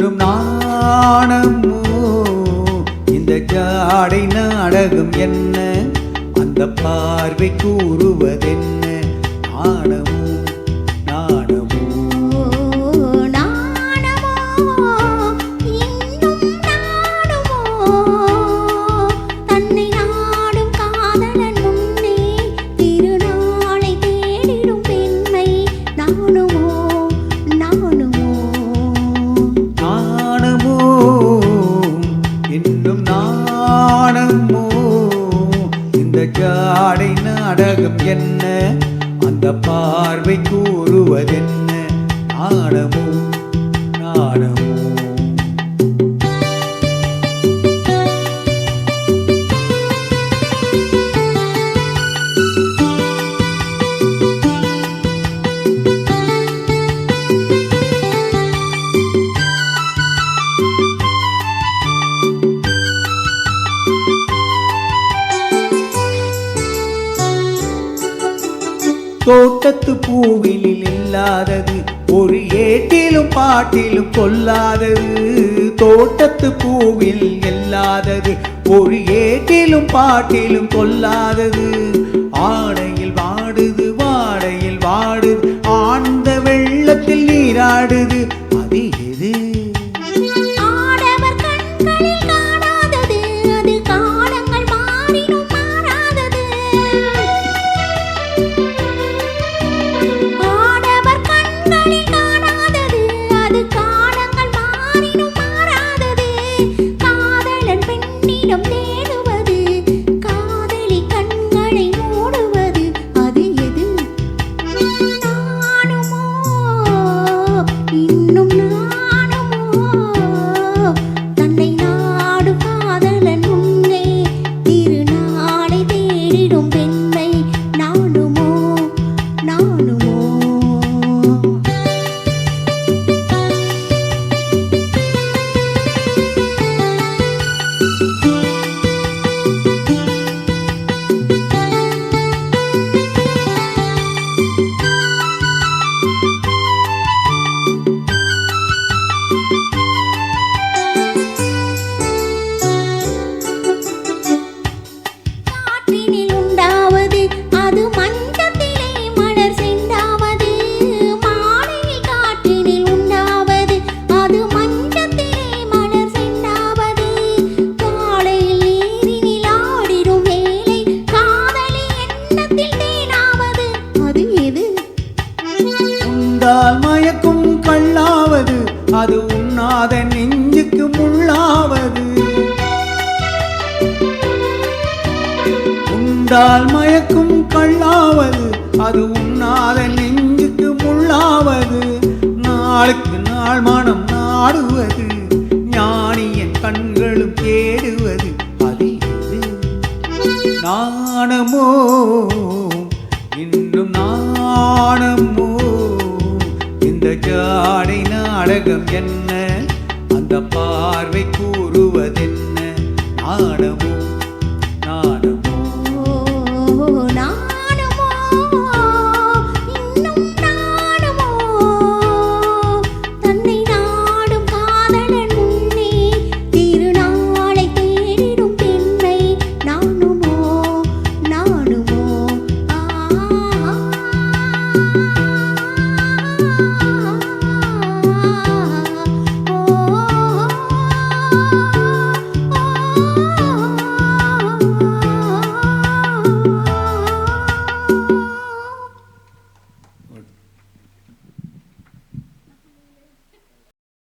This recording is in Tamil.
இன்னும் நாணமோ இந்த ஜாடை நாடகம் என்ன அந்த பார்வை கூறுவதென்ன நாணமோ நாணமோ ஜாடை நாடகம் என்ன அந்த பார்வை கூறுவதென்ன நாணமோ நாணமோ தோட்டத்து பூவிலில் இல்லாதது ஒரு ஏட்டிலும் பாட்டிலும் கொல்லாதது தோட்டத்து பூவில் இல்லாதது ஒரு ஏட்டிலும் பாட்டிலும் கொல்லாதது ஆடையில் வாடுது வாடையில் வாடுது ஆழ்ந்த வெள்ளத்தில் நீராடுது அது எது மயக்கும் கள்ளாவது அது உண்ணாத நெஞ்சுக்கு முள்ளாவது உண்டால் மயக்கும் கள்ளாவது அது உண்ணாத நெஞ்சுக்கு முள்ளாவது நாளுக்கு நாள் மனம் நாடுவது ஞானியின் கண்களும் தேடுவது அது நாணமோ இன்னும் நாணமோ இந்த ஜாடை நாடகம் என்ன அந்த பார்வை கூறுவதென்ன நாணமோ